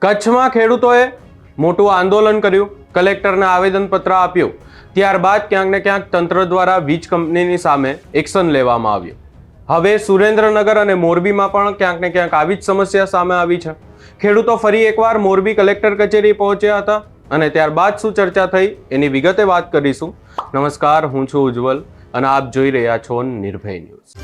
કચ્છમાં ખેડૂતોએ મોટું આંદોલન કર્યું, કલેક્ટરને આવેદનપત્ર આપ્યું. ત્યારબાદ ક્યાંક ને ક્યાંક તંત્ર દ્વારા વીજ કંપનીની સામે એક્શન લેવામાં આવ્યું. હવે સુરેન્દ્રનગર અને મોરબીમાં પણ ક્યાંક ને ક્યાંક આવી જ સમસ્યા સામે આવી છે. ખેડૂતો ફરી એકવાર મોરબી કલેક્ટર કચેરી પહોંચ્યા હતા અને ત્યારબાદ શું ચર્ચા થઈ એની વિગતે વાત કરીશું. નમસ્કાર, હું છું ઉજ્જવલ અને આપ જોઈ રહ્યા છો નિર્ભય ન્યૂઝ.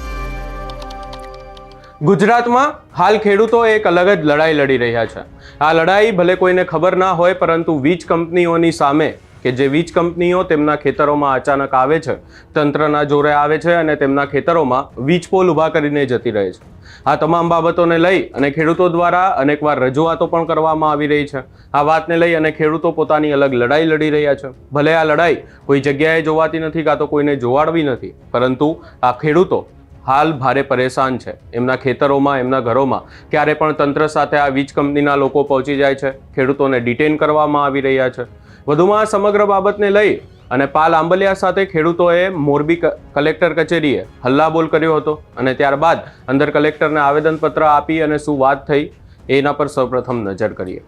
ગુજરાતમાં હાલ ખેડૂતો એક અલગ જ લડાઈ લડી રહ્યા છે. આ લડાઈ ભલે કોઈને ખબર ના હોય, પરંતુ વીજ કંપનીઓની સામે કે જે વીજ કંપનીઓ તેમના ખેતરોમાં અચાનક આવે છે, તંત્રના જોરે આવે છે અને તેમના ખેતરોમાં વીજ પોલ ઊભા કરીને જતી રહે છે. આ તમામ બાબતોને લઈ અને ખેડૂતો દ્વારા અનેકવાર રજૂઆતો પણ કરવામાં આવી રહી છે. આ વાતને લઈ અને ખેડૂતો પોતાની અલગ લડાઈ લડી રહ્યા છે. ભલે આ લડાઈ કોઈ જગ્યાએ જોવાતી નથી કાં તો કોઈને જોવાડવી નથી, પરંતુ આ ખેડૂતો હાલ ભારે પરેશાન છે. એમના ખેતરોમાં, એમના ઘરોમાં ક્યારે પણ તંત્ર સાથે આ વીજ કંપનીના લોકો પહોંચી જાય છે. ખેડૂતોને ડિટેન કરવામાં આવી રહ્યા છે. વધુમાં સમગ્ર બાબતને લઈ અને પાલ આંબલિયા સાથે ખેડૂતોએ મોરબી કલેક્ટર કચેરીએ હલ્લાબોલ કર્યો હતો અને ત્યારબાદ અંદર કલેક્ટરને આવેદનપત્ર આપી અને શું વાત થઈ એના પર સૌપ્રથમ નજર કરીએ.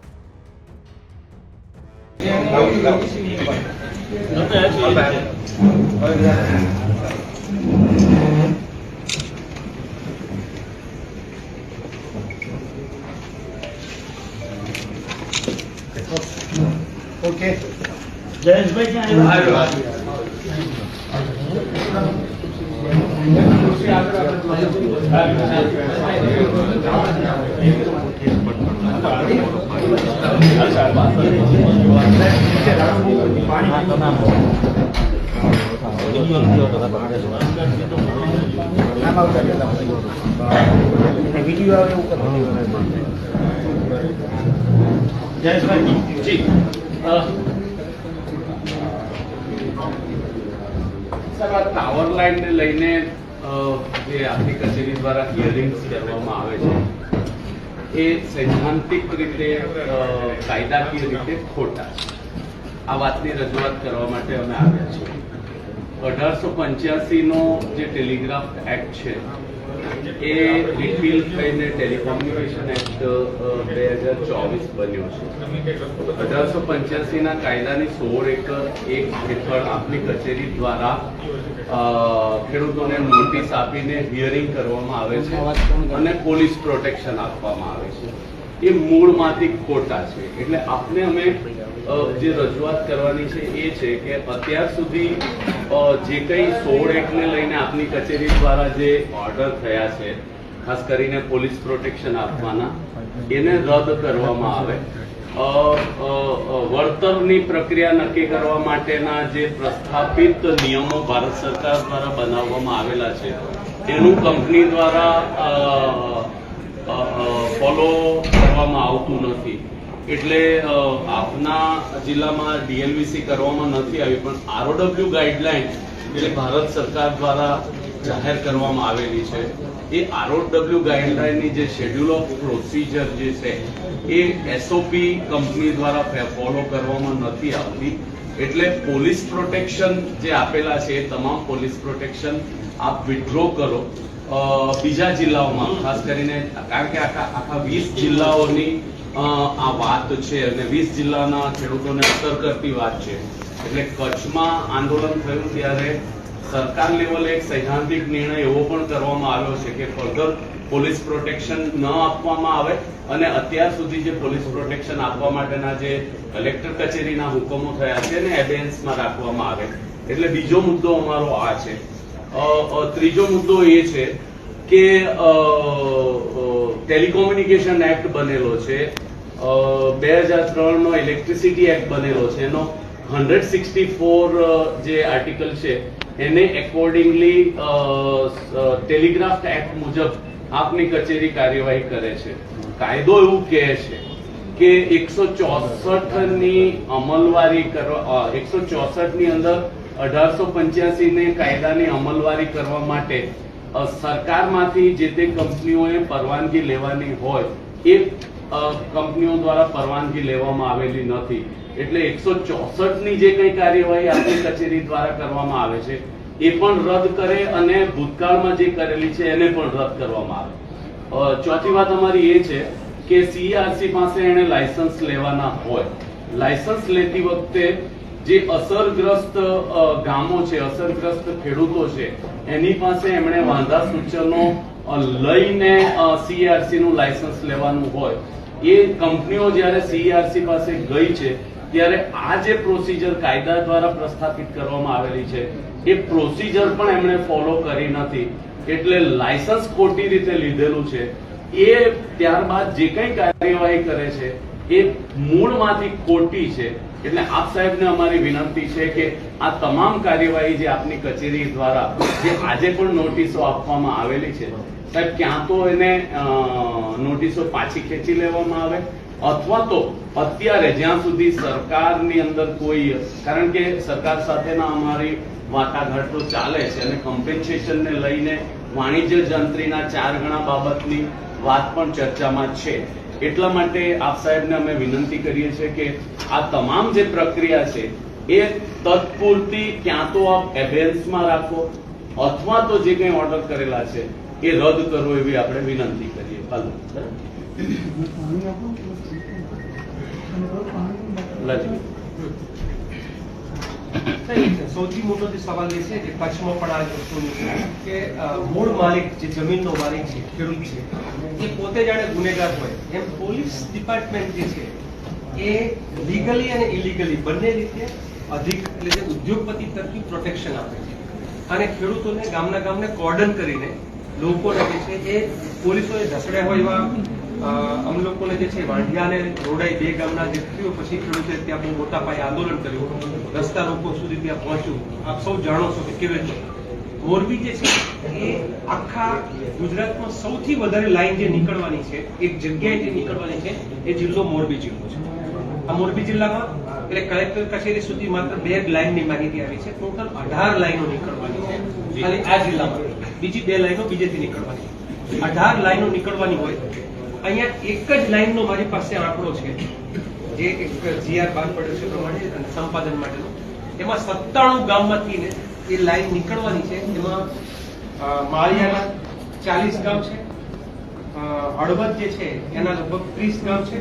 ओके जयेशભાઈ ક્યાં આવ્યા? જયેશભાઈ જી સર, આ ટાવર લાઈન ને લઈને જે આપણી કચેરી દ્વારા હિયરિંગ્સ કરવામાં આવે છે એ સૈદ્ધાંતિક રીતે કાયદાકીય રીતે ખોટા છે. આ વાતની રજૂઆત કરવા માટે અમે આવ્યા છીએ. 1885 નો જે ટેલિગ્રાફ એક્ટ છે એ રિપીલ થઈને ટેલિકોમ્યુનિકેશન એક્ટ 2024 બન્યો છે. 1885 ના કાયદાની 16(1) હેઠળ આપણી કચેરી દ્વારા ખેડૂતોને નોટિસ આપીને હિયરિંગ કરવામાં આવે છે અને પોલીસ પ્રોટેક્શન આપવામાં આવે છે. એ મૂળમાંથી ખોટા છે. એટલે આપને અમે જે રજૂઆત કરવાની છે એ છે કે અત્યાર સુધી જે કંઈ 16(1) ને લઈને આપની કચેરી દ્વારા જે ઓર્ડર થયા છે, ખાસ કરીને પોલીસ પ્રોટેક્શન આપવાના, એને રદ કરવામાં આવે. વળતરની પ્રક્રિયા નક્કી કરવા માટેના જે પ્રસ્થાપિત નિયમો ભારત સરકાર દ્વારા બનાવવામાં આવેલા છે એનું કંપની દ્વારા ફોલો કરવામાં આવતું નથી. એટલે આપના જિલ્લામાં ડીએલવીસી કરવામાં નથી આવી, પણ આરઓડબ્લ્યુ ગાઈડલાઇન જે ભારત સરકાર દ્વારા જાહેર કરવામાં આવેલી છે એ આરઓડબ્લ્યુ ગાઈડલાઇનની જે શેડ્યુલ ઓફ પ્રોસિજર જે છે એ એસઓપી કંપની દ્વારા ફોલો કરવામાં નથી આવતી. એટલે પોલીસ પ્રોટેક્શન જે આપેલા છે એ તમામ પોલીસ પ્રોટેક્શન આપ વિથડ્રો કરો. બીજા જિલ્લાઓમાં ખાસ કરીને, કારણ કે આખા 20 જિલ્લાઓની આ વાત છે અને 20 જિલ્લાના ખેડૂતોને અસર કરતી વાત છે. એટલે કચ્છમાં આંદોલન થયું ત્યારે સરકાર લેવલે એક સૈદ્ધાંતિક નિર્ણય એવો પણ કરવામાં આવ્યો છે કે ફર્ધર પોલીસ પ્રોટેક્શન ન આપવામાં આવે અને અત્યાર સુધી જે પોલીસ પ્રોટેક્શન આપવા માટેના જે કલેક્ટર કચેરીના હુકમો થયા છે ને એબેન્સમાં રાખવામાં આવે. એટલે બીજો મુદ્દો અમારો આ છે. ત્રીજો મુદ્દો એ છે કે ટેલિકોમ્યુનિકેશન એક્ટ બનેલો છે, 2003 નો ઇલેક્ટ્રિસિટી એક્ટ બનેલો છે, એનો 164 જે આર્ટિકલ છે એને એકોર્ડિંગલી ટેલિગ્રાફ એક્ટ મુજબ આપની કચેરી કાર્યવાહી કરે છે. કાયદો એવું કહે છે કે 164 ની અમલવારી કરવા, 164 ની અંદર 1885 ને કાયદાની અમલવારી કરવા માટે સરકારમાંથી જે તે કંપનીઓએ પરવાનગી લેવાની હોય એ કંપનીઓ દ્વારા પરવાનગી લેવામાં આવેલી નથી. એટલે 164 ની જે કંઈ કાર્યવાહી આપણી કચેરી દ્વારા કરવામાં આવે છે એ પણ રદ કરે અને ભૂતકાળમાં જે કરેલી છે એને પણ રદ કરવામાં આવે. ચોથી વાત અમારી એ છે કે CERC પાસે એને લાયસન્સ લેવાના હોય, લાયસન્સ લેતી વખતે જે અસરગ્રસ્ત ગામો છે, અસરગ્રસ્ત ખેડૂતો છે, એની પાસે એમણે વાંધા સૂચનો લઈને CERC નું લાયસન્સ લેવાનું હોય. એ કંપનીઓ જ્યારે CERC પાસે ગઈ છે ત્યારે આ જે પ્રોસિજર કાયદા દ્વારા પ્રસ્થાપિત કરવામાં આવેલી છે એ પ્રોસિજર પણ એમણે ફોલો કરી નથી. એટલે લાયસન્સ ખોટી રીતે લીધેલું છે. એ ત્યારબાદ જે કંઈ કાર્યવાહી કરે છે એ મૂળમાંથી ખોટી છે. એટલે આપ સાહેબને અમારી વિનંતી છે કે આ તમામ કાર્યવાહી જે આપની કચેરી દ્વારા જે આજે પણ નોટિસો આપવામાં આવેલી છે, સાહેબ, ક્યાં તો એને નોટિસો પાછી ખેંચી લેવામાં આવે, અથવા તો અત્યારે જ્યાં સુધી સરકારની અંદર કોઈ, કારણ કે સરકાર સાથેના અમારી વાટાઘાટો ચાલે છે અને કમ્પેન્સેશનને લઈને વાણિજ્ય જંત્રીના 4 ગણા બાબતની વાત પણ ચર્ચામાં છે. એટલા માટે આપ સાહેબને અમે વિનંતી કરીએ છીએ કે આ તમામ જે પ્રક્રિયા છે એ તત્પૂરતી ક્યાં તો આપ એબેન્સમાં રાખો અથવા તો જે કંઈ ઓર્ડર કરેલા છે એ રદ કરો એવી આપણે વિનંતી કરીએ. હાલો સૌથી મોટો જે સવાલ એ છે કે કચ્છમાં પણ આ વસ્તુનું છે કે મૂળ માલિક જે જમીનનો માલિક છે, ખેડૂત છે, એ પોતે જાણે ગુનેગાર હોય એમ પોલીસ ડિપાર્ટમેન્ટ જે છે એ લીગલી અને ઇલીગલી બંને રીતે એટલે જે ઉદ્યોગપતિ તરફી પ્રોટેક્શન આપે છે અને ખેડૂતોને ગામને કોર્ડન કરીને લોકોને જે છે એ પોલીસોએ ઢસડ્યા હોય એવા અમ લોકોને જે છે વાંઢિયા અને રોડાઈ 2 ગામના જે થયો, પછી ખેડૂતે ત્યાં બહુ મોટા પાયે આંદોલન કર્યું, રસ્તા રોકો સુધી ત્યાં પહોંચ્યું. આપ સૌ જાણો છો કે કેવી રીતે મોરબી જે છે એ આખા ગુજરાતમાં સૌથી વધારે લાઈન જે નીકળવાની છે, એક જગ્યાએ જે નીકળવાની છે એ જિલ્લો મોરબી જિલ્લો છે. આ મોરબી જિલ્લામાં એટલે કલેક્ટર કચેરી સુધી માત્ર 2 લાઈનની માહિતી આવી છે. ટોટલ 18 લાઈનો નીકળવાની છે ખાલી આ જિલ્લામાં. બીજી 2 લાઈનો બીજેથી નીકળવાની. 18 લાઈનો નીકળવાની હોય. અહીંયા એક જ લાઈનનો મારી પાસે આંકડો છે જે એક GR બહાર પડ્યો છે પ્રમાણે અને સંપાદન માટેનો. એમાં 97 ગામમાંથી ને એ લાઈન નીકળવાની છે. એમાં માળિયાના 40 ગામ છે, હળવદ જે છે એના લગભગ 30 ગામ છે,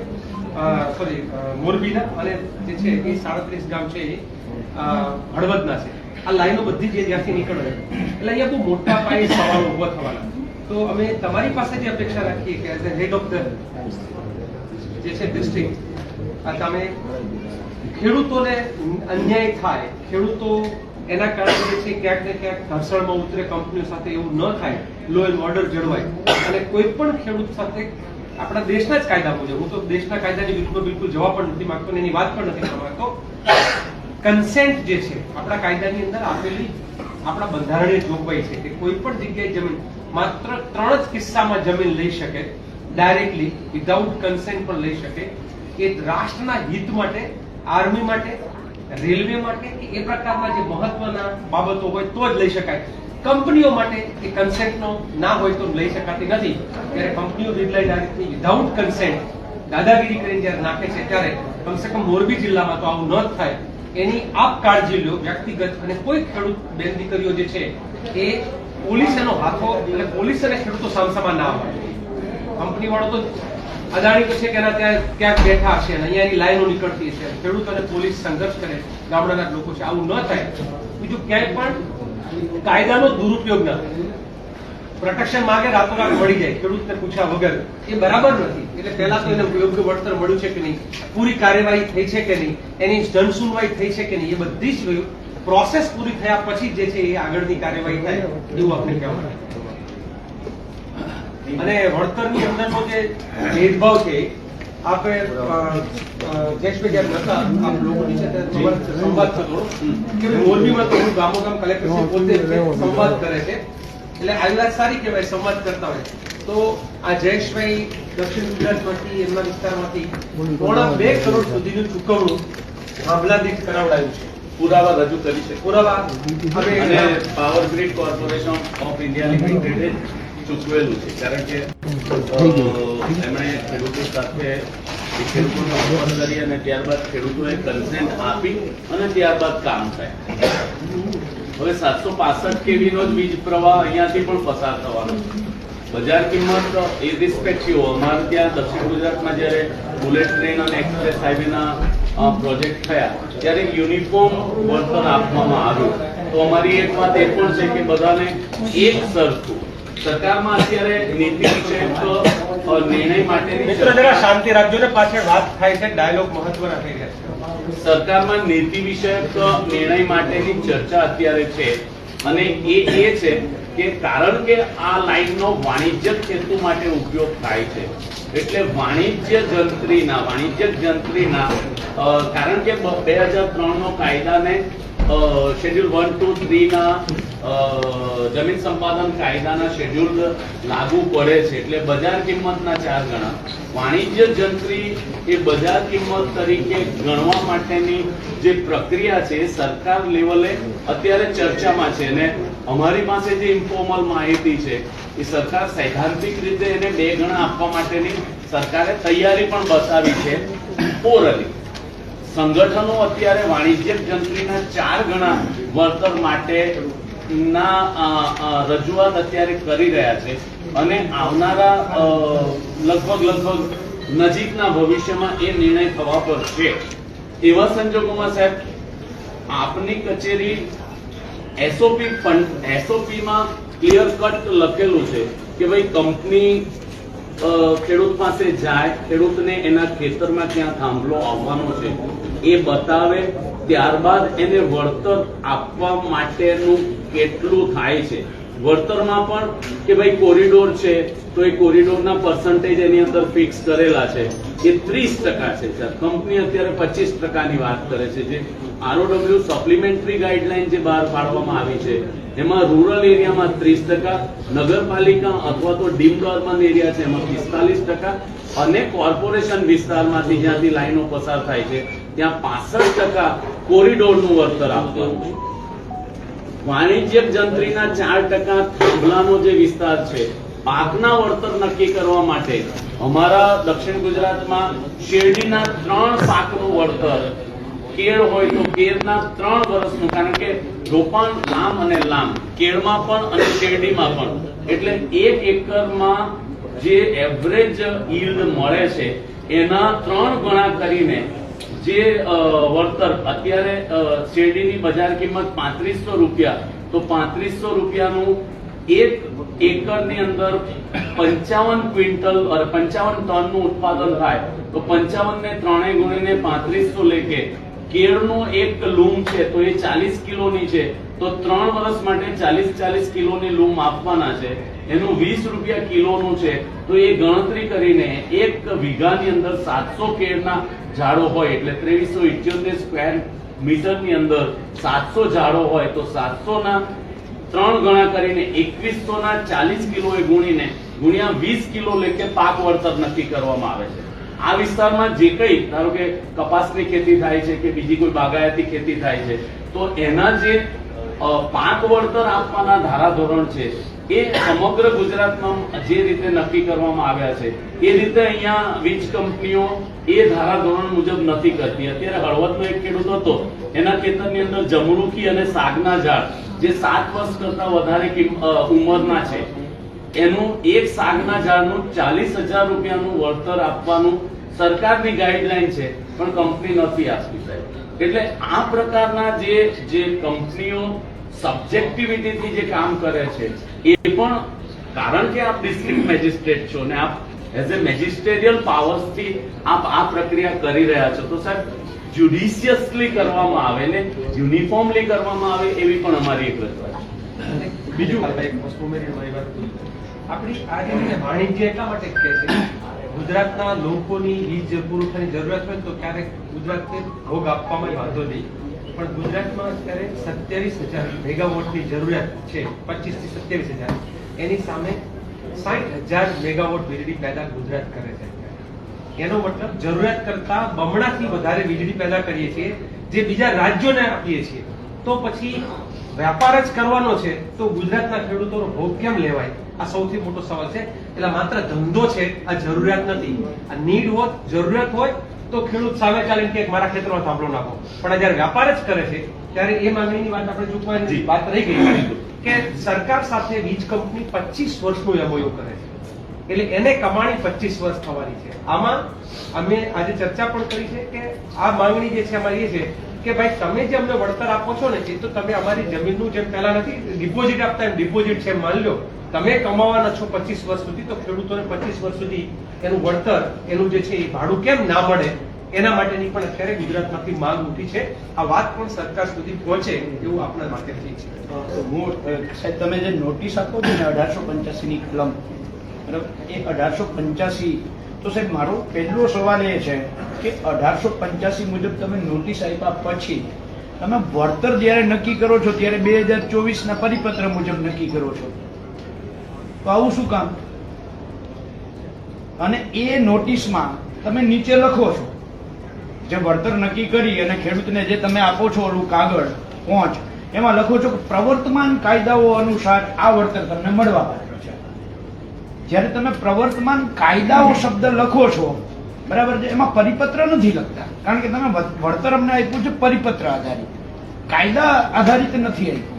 સોરી મોરબીના, અને જે છે એ 37 ગામ છે એ હળવદના છે. આ લાઈનો બધી જે જ્યાંથી નીકળે એટલે અહીંયા બહુ મોટા પાયે સવાલો ઉભા થવાના. તો અમે તમારી પાસે જે અપેક્ષા રાખીએ કે as a head of the જે છે ડિસ્ટ્રિક્ટ, તમે ખેડૂતોને અન્યાય થાય, ખેડૂતો એના કારણે જે છે ક્યાંક ને ક્યાંક ઘર્ષણમાં ઉતરે કંપનીઓ સાથે, એવું ન થાય, લો એન્ડ ઓર્ડર જળવાય અને કોઈ પણ ખેડૂત સાથે આપણા દેશના જ કાયદા મુજબ, હું તો દેશના કાયદાની વિરુદ્ધમાં બિલકુલ જવા પણ નથી માંગતો ને એની વાત પણ નથી કરવા માંગતો. કન્સેન્ટ જે છે આપણા કાયદાની અંદર આપેલી આપણા બંધારણીય જોગવાઈ છે કે કોઈ પણ જગ્યાએ જમીન માત્ર 3 જ કિસ્સામાં જમીન લઈ શકે, ડાયરેક્ટલી વિધાઉટ કન્સેન્ટ પણ લઈ શકે. એ રાષ્ટ્રના હિત માટે, આર્મી માટે, રેલવે માટે કે એ પ્રકારના જે મહત્વના બાબતો હોય તો જ લઈ શકાય. કંપનીઓ માટે એ કન્સેન્ટનો ના હોય તો લઈ શકાતી નથી. ત્યારે કંપનીઓ રેડ આ રીતની વિધાઉટ કન્સેન્ટ દાદાગીરી કરીને જ્યારે નાખે છે ત્યારે કમસે કમ મોરબી જિલ્લામાં તો આવું ન થાય એની આપ કાળજી લો વ્યક્તિગત. અને કોઈ ખેડૂત બેન દીકરીઓ જે છે એ પોલીસ એનો હાથો, એટલે પોલીસ અને ખેડૂતો સામસામા ના આવે. કંપની વાળો તો અદાણી તો છે કે એના ત્યાં ક્યાંક બેઠા હશે અને અહીંયા એની લાઈનો નીકળતી હશે, ખેડૂત અને પોલીસ સંઘર્ષ કરે, ગામડાના લોકો છે. આવું ન થાય. બીજું ક્યાંય પણ કાયદાનો દુરુપયોગ ન થાય. પ્રોટેક્શન માંગે રાતોરાત મળી જાય ખેડૂતને પૂછ્યા વગર, એ બરાબર નથી. એટલે પહેલા તો એને યોગ્ય વળતર મળ્યું છે કે નહીં, પૂરી કાર્યવાહી થઈ છે કે નહીં, એની જનસુનવાઈ થઈ છે કે નહીં, એ બધી જ પ્રોસેસ પૂરી થયા પછી જે છે એ આગળની કાર્યવાહી થાય એવું આપણે કહેવાનું. અને વળતરની અંદરનો જે ભેદભાવ છે આપણે જયેશભાઈ જ્યારે નતા આપ લોકોની સાથે સંવાદ થતો કે મોરબીમાં તો હું ગામોગામ કલેક્ટર પોતે સંવાદ કરે છે, એટલે આવી વાત સારી કહેવાય સંવાદ કરતા હોય. તો આ જયેશભાઈ દક્ષિણ ગુજરાતમાંથી એમના વિસ્તારમાંથી 2.5 કરોડ સુધીનું ચૂકવણું મામલા દીઠ કરાવડાયું છે. પુરાવા રજૂ કરી છે. પુરાવા અને power grid corporation of India લિમિટેડે ચૂકવેલું છે, કારણ કે એમણે ખેડૂતો સાથે ખેડૂતોનો સંપર્ક કરી અને ત્યારબાદ ખેડૂતોએ કન્સેન્ટ આપી અને ત્યારબાદ કામ થાય. હવે 765 kV નો જ વીજ પ્રવાહ અહીંયાથી પણ પસાર થવાનો છે. બજાર કિંમત ઇરરિસ્પેક્ટિવ અમારે ત્યાં દક્ષિણ ગુજરાતમાં જ્યારે બુલેટ ટ્રેન અને એક્સપ્રેસ હાઈવેના પ્રોજેક્ટ થયા ત્યારે યુનિફોર્મ વળતર આપવામાં આવ્યું. તો અમારી એક વાત એ પણ છે કે બધાને એક સરખું સરકારમાં અત્યારે નીતિ વિષયક નિર્ણય માટેની મિત્રો જરા શાંતિ રાખજો ને, પાછળ વાત થાય છે, ડાયલોગ મહત્વના થઈ રહ્યા છે. સરકારમાં નીતિ વિષયક નિર્ણય માટેની ચર્ચા અત્યારે છે અને એ છે કે કારણ કે આ લાઈનનો વાણિજ્યક હેતુ માટે ઉપયોગ થાય છે એટલે વાણિજ્યક જંત્રીના કારણ કે 2003 નો કાયદાને શેડ્યુલ 1, 2, 3 ના જમીન સંપાદન કાયદાના શેડ્યુલ લાગુ પડે છે એટલે બજાર કિંમતના 4 ગણા. વાણિજ્ય જંત્રી એ બજાર કિંમત તરીકે ગણવા માટેની જે પ્રક્રિયા છે એ સરકાર લેવલે અત્યારે ચર્ચામાં છે અને અમારી પાસે જે ઇન્ફોર્મલ માહિતી છે એ સરકાર સૈદ્ધાંતિક રીતે એને 2 ગણા આપવા માટેની સરકારે તૈયારી પણ બતાવી છે. ઓરલી સંગઠનો અત્યારે વાણિજ્યક જંત્રીના 4 ગણા વળતર માટે ના રજૂઆત અત્યારે કરી રહ્યા છે અને આવનારા લગભગ નજીકના ભવિષ્યમાં એ નિર્ણય થવા પર છે. એવા સંજોગોમાં સાહેબ આપની કચેરી એસઓપી માં ક્લિયર કટ લખેલું છે કે ભાઈ કંપની ખેડૂત પાસે જાય, ખેડૂતને એના ખેતરમાં ક્યાં થાંભલો આવવાનો છે એ બતાવે, ત્યારબાદ એને વળતર આપવા માટેનું કેટલું થાય છે. વળતરમાં પણ કે ભાઈ કોરિડોર છે તો એ કોરિડોરના પર્સન્ટેજ એની અંદર ફિક્સ કરેલા છે એ 30% છે સર. કંપની અત્યારે 25% ની વાત કરે છે. જે ROW સપ્લિમેન્ટરી ગાઈડલાઈન જે બહાર પાડવામાં આવી છે એમાં રૂરલ એરિયામાં 30%, નગરપાલિકા અથવા તો ડીમ્ડ અર્બન એરિયા છે એમાં 45% અને કોર્પોરેશન વિસ્તારમાંથી જ્યાંથી લાઈનો પસાર થાય છે ત્યાં 65% કોરિડોરનું વળતર આપવાનું છે. વાણિજ્યક જંત્રીના 4% થાંભલાનો જે વિસ્તાર છે પાકના વળતર નક્કી કરવા માટે અમારા દક્ષિણ ગુજરાતમાં શેરડીના 3 પાકનું વળતર, કેળ હોય તો કેળના 3 વર્ષનું, કારણ કે રોપાણ લાંબ અને લાંબ કેળમાં પણ અને શેરડીમાં પણ એટલે 1 એકરમાં જે એવરેજ યીલ્ડ મળે છે એના 3 ગણા કરીને જે વળતર અત્યારે શેરડીની બજાર કિંમત 3500 રૂપિયા, તો 3500 રૂપિયાનું 1 એકરની અંદર 55 ક્વિન્ટલ 55 ટનનું ઉત્પાદન થાય તો 55 ને 3 ગુણીને 3500 લેકે કેળનો એક લૂમ છે તો એ 40 કિલોની છે તો 3 વર્ષ માટે 40 કિલોની લૂમ આપવાના છે. એનું 20 રૂપિયા કિલોનું છે તો એ ગણતરી કરીને 1 વીઘાની અંદર 700 કેળના ઝાડો હોય એટલે 2378 સ્ક્વેર મીટરની અંદર 700 ઝાડો હોય તો 700 ના 3 ગણા કરીને 2100 ના 40 કિલો એ ગુણીને ગુણ્યા 20 કિલો લેકે પાક વળતર નક્કી કરવામાં આવે છે. આ વિસ્તારમાં જે કંઈ ધારો કે કપાસની ખેતી થાય છે કે બીજી કોઈ બાગાયતી ખેતી થાય છે તો એના જે પાક વળતર આપવાના ધારાધોરણ છે એ સમગ્ર ગુજરાતમાં જે રીતે નક્કી કરવામાં આવ્યા છે એ રીતે અહીંયા વીજ કંપનીઓ એ ધારાધોરણ મુજબ નથી કરતી. અત્યારે હળવદનો એક ખેડૂત હતો, એના ખેતરની અંદર જમરૂખી અને સાગના ઝાડ જે 7 વર્ષ કરતા વધારે ઉંમરના છે એનું એક સાગના ઝાડનું 40,000 રૂપિયાનું વળતર આપવાનું સરકારની ગાઈડલાઈન છે પણ કંપની નથી આપતી સાહેબ. એટલે આ પ્રકારના જે કંપનીઓ સબ્જેક્ટિવિટીથી જે કામ કરે છે એ પણ કારણ કે આપ ડિસ્ટ્રિક્ટ મેજિસ્ટ્રેટ છો ને આપ એઝ એ મેજિસ્ટેરિયલ પાવર્સથી આપ આ પ્રક્રિયા કરી રહ્યા છો તો સાહેબ જ્યુડિશિયસલી કરવામાં આવે ને યુનિફોર્મલી કરવામાં આવે એવી પણ અમારી એક રજૂઆત છે. બીજું એક વસ્તુ ઉમેરીને મારી વાત આપણી આ જે વાણિજ્ય એટલા માટે કહે છે ગુજરાતના લોકોની વીજ પૂરું થવાની જરૂરિયાત હોય તો ક્યારેક ગુજરાતને ભોગ આપવામાં વાંધો નહીં, પણ ગુજરાતમાં અત્યારે 27,000 મેગાવોટની જરૂરિયાત છે, 25 થી 27,000. એની સામે 60,000 મેગાવોટ વીજળી પેદા ગુજરાત કરે છે. એનો મતલબ જરૂરિયાત કરતા બમણાથી વધારે વીજળી પેદા કરીએ છીએ જે બીજા રાજ્યોને આપીએ છીએ. તો પછી વ્યાપાર જ કરવાનો છે તો ગુજરાતના ખેડૂતોનો ભોગ કેમ લેવાય? આ સૌથી મોટો સવાલ છે. એટલે માત્ર ધંધો છે, આ જરૂરિયાત નથી. આ નીડ હોત, જરૂરિયાત હોય તો ખેડૂત સામે ચાલીને કે મારા ખેતરમાં થાંભલો નાખો, પણ જયારે વ્યાપાર જ કરે છે ત્યારે એ માંગણીની વાત આપણે ચૂકવાની વાત રહી ગઈ. કે સરકાર સાથે વીજ કંપની 25 વર્ષનું એમઓયુ કરે છે, એટલે એને કમાણી 25 વર્ષ થવાની છે. આમાં અમે આજે ચર્ચા પણ કરી છે કે આ માંગણી જે છે અમારી એ છે કે ભાઈ તમે જે અમને વળતર આપો છો ને એ તો તમે અમારી જમીનનું જેમ પહેલા નથી ડિપોઝિટ આપતા એમ ડિપોઝિટ છે માની લો તમે કમાવાના છો 25 વર્ષ સુધી, તો ખેડૂતોને 25 વર્ષ સુધી એનું વળતર એનું જે છે એ ભાડું કેમ ના મળે એના માટેની પણ અત્યારે ગુજરાતમાંથી માંગ ઉઠી છે. આ વાત પણ સરકાર સુધી પહોંચે એવું આપણા માટેથી છે. હું સાહેબ તમે જે નોટિસ આપો છો ને 1885 ની કલમ, બરાબર, એ 1885, તો સાહેબ મારો પહેલો સવાલ એ છે કે 1885 મુજબ તમે નોટિસ આપ્યા પછી તમે વળતર જ્યારે નક્કી કરો છો ત્યારે 2024 ના પરિપત્ર મુજબ નક્કી કરો છો, તો આવું શું કામ? અને એ નોટિસમાં તમે નીચે લખો છો જે વળતર નક્કી કરી અને ખેડૂતને જે તમે આપો છો ઓલું કાગળ પહોંચ, એમાં લખો છો કે પ્રવર્તમાન કાયદાઓ અનુસાર આ વળતર તમને મળવા પાત્ર છે. જ્યારે તમે પ્રવર્તમાન કાયદાઓ શબ્દ લખો છો, બરાબર છે, એમાં પરિપત્ર નથી લખતા, કારણ કે તમે વળતર અમને આપ્યું છે પરિપત્ર આધારિત, કાયદા આધારિત નથી આપ્યું.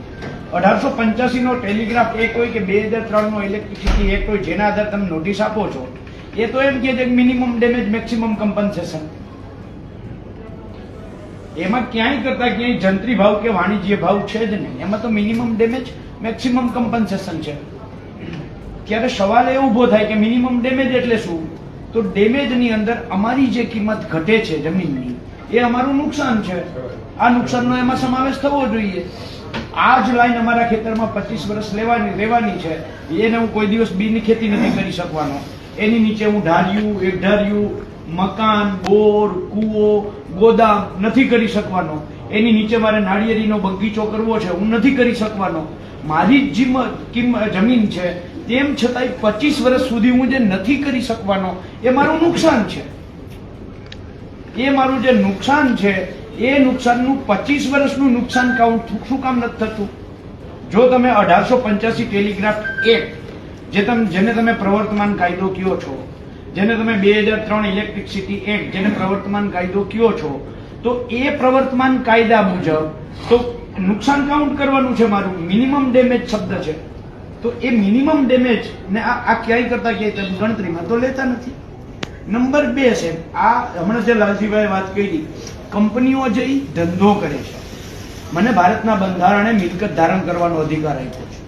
1885 નો ટેલિગ્રાફ એક્ટ હોય કે 2003 નો ઇલેક્ટ્રિસિટી એક્ટ હોય, જેના આધારે તમે નોટિસ આપો છો, એ તો એમ કે છે મિનિમમ ડેમેજ મેક્સિમમ કમ્પન્સેશન. એમાં ક્યાંય કરતા ક્યાંય જંત્રી ભાવ કે વાણિજ્ય ભાવ છે જ નહીં, એમાં તો મિનિમમ ડેમેજ મેક્સિમમ કમ્પન્સેશન છે. ત્યારે સવાલ એ ઉભો થાય કે મિનિમમ ડેમેજ એટલે શું? તો ડેમેજની અંદર અમારી જે કિંમત ઘટે છે જમીનની, એ અમારું નુકસાન છે. આ નુકસાનનો એમાં સમાવેશ થવો જોઈએ. આ જ લાઈન અમારા ખેતરમાં 25 વર્ષ રહેવાની છે, એને હું કોઈ દિવસ બીની ખેતી નથી કરી શકવાનો. એની નીચે હું ઢારિયું, એકઢારિયું, મકાન, બોર, કૂવો, ગોદામ નથી કરી શકવાનો. એની નીચે મારે નાળિયેરીનો બગીચો કરવો છે, હું નથી કરી શકવાનો. મારી જ જમીન છે, તેમ છતાંય 25 વર્ષ સુધી હું જે નથી કરી શકવાનો એ મારું નુકસાન છે. એ મારું જે નુકસાન છે એ નુકસાનનું 25 વર્ષનું નુકસાન કાઉન્ટ શું કામ નથી થતું? જો તમે 1885 ટેલિગ્રાફ એક્ટ જેને તમે પ્રવર્તમાન કાયદો કયો છો, જેને તમે 2003 ઇલેક્ટ્રિસિટી એક્ટ જેને પ્રવર્તમાન કાયદો કયો છો, તો એ પ્રવર્તમાન કાયદા મુજબ તો નુકસાન કાઉન્ટ કરવાનું છે. મારું મિનિમમ ડેમેજ શબ્દ છે, તો એ મિનિમમ ડેમેજ ને આ ક્યાંય કરતા ક્યાંય ગણતરીમાં તો લેતા નથી. નંબર 2 છે આ હમણાં જે લાલજીભાઈ વાત કરી, કંપનીઓ જે ધંધો કરે છે, મને ભારતના બંધારણે મિલકત ધારણ કરવાનો અધિકાર આપ્યો છે,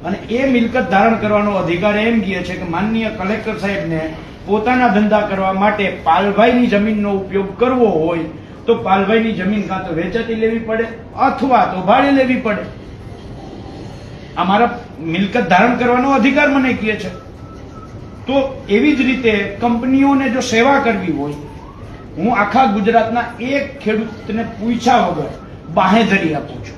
અને એ મિલકત ધારણ કરવાનો અધિકાર એમ કહે છે કે માનનીય કલેક્ટર સાહેબને પોતાના ધંધા કરવા માટે પાલભાઈની જમીનનો ઉપયોગ કરવો હોય તો પાલભાઈની જમીન કાં તો વેચાતી લેવી પડે અથવા તો ભાડે લેવી પડે. આ મારા મિલકત ધારણ કરવાનો અધિકાર મને કહે છે. તો એવી જ રીતે કંપનીઓને જો સેવા કરવી હોય, હું આખા ગુજરાતના એક ખેડૂતને પૂછ્યા વગર બાહેધરી આપું છું.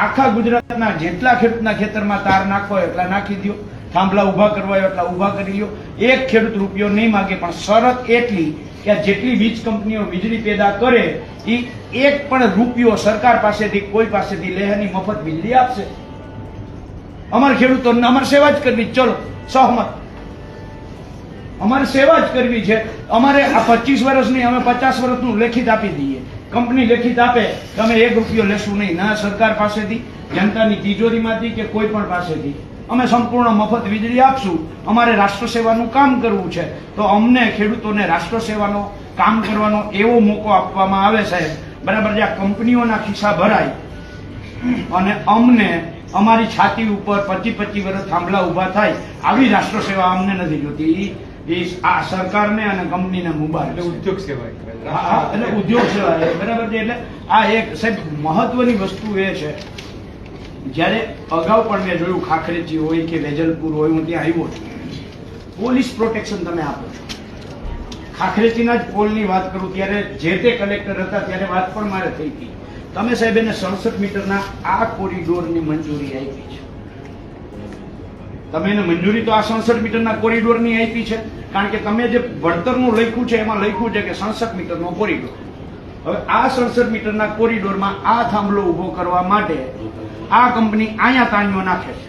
આખા ગુજરાતના જેટલા ખેડૂતના ખેતરમાં તાર નાખવો હોય એટલા નાખી દો, થાંભલા ઉભા કરવા હોય એટલા ઉભા કરી લો. એક ખેડૂત રૂપિયો નહીં માગે, પણ શરત એટલી કે જેટલી વીજ કંપનીઓ વીજળી પેદા કરે એ એક પણ રૂપિયો સરકાર પાસેથી કોઈ પાસેથી લેવાની મફત વીજળી આપશે. અમારે ખેડૂતોને અમારે સેવા જ કરવી, ચલો સહમત, અમારે સેવા જ કરવી છે. અમારે આ 25 વર્ષની અમે 50 વર્ષનું લેખિત આપી દઈએ. કંપની લેખિત આપે કે અમે 1 રૂપિયો લેશું નહીં, ના સરકાર પાસેથી, જનતાની તિજોરીમાંથી કે કોઈ પણ પાસેથી, અમે સંપૂર્ણ મફત વીજળી આપશું. અમારે રાષ્ટ્ર સેવાનું કામ કરવું છે, તો અમને ખેડૂતોને રાષ્ટ્ર સેવાનો કામ કરવાનો એવો મોકો આપવામાં આવે સાહેબ, બરાબર છે. આ કંપનીઓના ખિસ્સા ભરાય અને અમને અમારી છાતી ઉપર 25 વર્ષ થાંભલા ઉભા થાય, આવી રાષ્ટ્ર સેવા અમને નથી જોતી. આ સરકારને અને કંપનીને મુબારક. ઉદ્યોગ સેવા એટલે ઉદ્યોગ સેવા, બરાબર છે. એટલે આ એક સાહેબ મહત્વની વસ્તુ એ છે, જ્યારે અગાઉ પણ મેં જોયું, ખાખરેજી હોય કે વેજલપુર હોય, હું ત્યાં આવ્યો છું, પોલીસ પ્રોટેક્શન તમે આપો છો. ખાખરેજીના જ પોલની વાત કરું ત્યારે જે તે કલેક્ટર હતા ત્યારે વાત પણ મારે થઈ હતી. તમે સાહેબ એને 67 મીટરના આ કોરિડોરની મંજૂરી આપી છે. તમે એને મંજૂરી તો આ 67 મીટરના કોરિડોરની આપી છે, કારણ કે તમે જે વળતરનું લખ્યું છે એમાં લખ્યું છે કે 67 મીટરનો કોરિડોર. હવે આ 67 મીટરના કોરિડોરમાં આ થાંભલો ઉભો કરવા માટે આ કંપની અહીંયા તાણીઓ નાખે છે.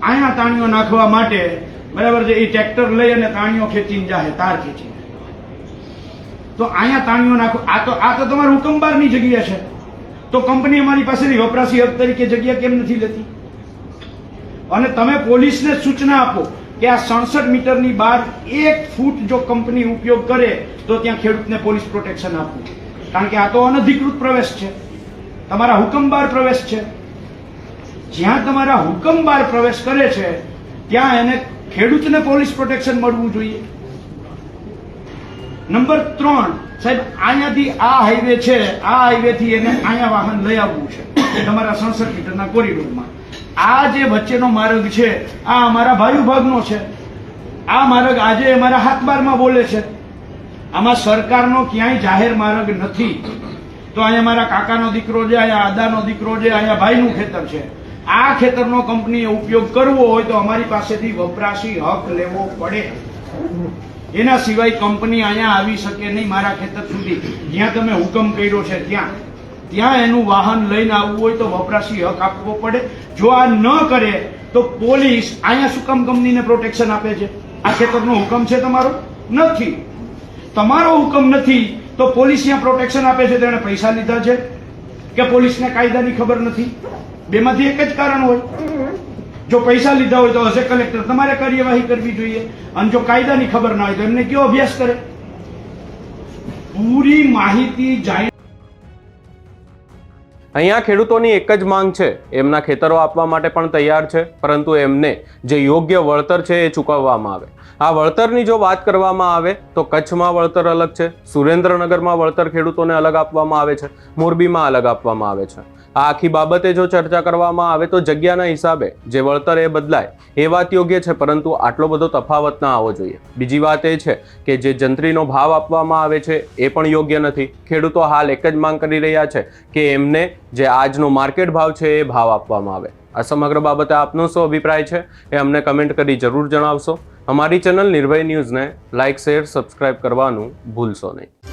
અહીંયા તાણીઓ નાખવા માટે, બરાબર છે, એ ટ્રેક્ટર લઈ અને તાણીઓ ખેંચીને જાય, તાર ખેંચીને. તો અહીંયા તાણીઓ નાખો, આ તો તમારું હુકમ બહારની જગ્યા છે. તો કંપની અમારી પાસેથી વપરાશી હક તરીકે જગ્યા કેમ નથી લેતી? અને તમે પોલીસને સૂચના આપો કે આ 67 મીટરની બહાર 1 ફૂટ જો કંપની ઉપયોગ કરે તો ત્યાં ખેડૂતને પોલીસ પ્રોટેક્શન આપવું, કારણ કે આ તો અનધિકૃત પ્રવેશ છે, તમારા હુકમ બહાર પ્રવેશ છે. જ્યાં તમારા હુકમ બહાર પ્રવેશ કરે છે ત્યાં એને ખેડૂતને પોલીસ પ્રોટેક્શન મળવું જોઈએ. નંબર 3, સાહેબ અહીંયાથી આ હાઈવે છે, આ હાઈવે થી એને અહીંયા વાહન લઈ આવવું છે તમારા 67 મીટરના કોરિડોરમાં. આ જે વચ્ચેનો માર્ગ છે આ અમારા ભાઈ ભાગનો છે. આ માર્ગ આજે અમારા હાથબારમાં બોલે છે. આમાં સરકારનો ક્યાંય જાહેર માર્ગ નથી. તો અહીંયા મારા કાકાનો દીકરો છે, અહીંયા આદાનો દીકરો છે, અહીંયા ભાઈનું ખેતર છે. આ ખેતરનો કંપનીએ ઉપયોગ કરવો હોય તો અમારી પાસેથી વપરાશી હક લેવો પડે. એના સિવાય કંપની અહીંયા આવી શકે નહીં મારા ખેતર સુધી. જ્યાં તમે હુકમ કર્યો છે ત્યાં એનું વાહન લઈને આવવું હોય તો વપરાશી હક આપવો પડે. જો આ ન કરે તો પોલીસ અહીંયા શું કામ કંપનીને પ્રોટેક્શન આપે છે? આ ખેતરનો હુકમ છે તમારો? નથી. તમારો હુકમ નથી તો પોલીસ ત્યાં પ્રોટેક્શન આપે છે. તેણે પૈસા લીધા છે કે પોલીસને કાયદાની ખબર નથી? બેમાંથી એક જ કારણ હોય. જો પૈસા લીધા હોય તો એઝ કલેક્ટર તમારે કાર્યવાહી કરવી જોઈએ, અને જો કાયદાની ખબર ના હોય તો એમને કયો અભ્યાસ કરે? પૂરી માહિતી જાણી. અહીંયા ખેડૂતોની એક જ માંગ છે, એમના ખેતરો આપવા માટે પણ તૈયાર છે, પરંતુ એમને જે યોગ્ય વળતર છે એ ચૂકવવામાં આવે. આ વળતરની જો વાત કરવામાં આવે તો કચ્છમાં વળતર અલગ છે, સુરેન્દ્રનગરમાં વળતર ખેડૂતોને અલગ આપવામાં આવે છે, મોરબીમાં અલગ આપવામાં આવે છે. આ આખી બાબતે જો ચર્ચા કરવામાં આવે તો જગ્યાના હિસાબે જે વળતર એ બદલાય એ વાત યોગ્ય છે, પરંતુ આટલો બધો તફાવત ના આવવો જોઈએ. બીજી વાત એ છે કે જે જંત્રીનો ભાવ આપવામાં આવે છે એ પણ યોગ્ય નથી. ખેડૂતો હાલ એક જ માંગ કરી રહ્યા છે કે એમને જે આજનો માર્કેટ ભાવ છે એ ભાવ આપવામાં આવે. આ સમગ્ર બાબતે આપનો શું અભિપ્રાય છે એ અમને કમેન્ટ કરી જરૂર જણાવશો. અમારી ચેનલ નિર્ભય ન્યૂઝને લાઇક, શેર, સબસ્ક્રાઇબ કરવાનું ભૂલશો નહીં.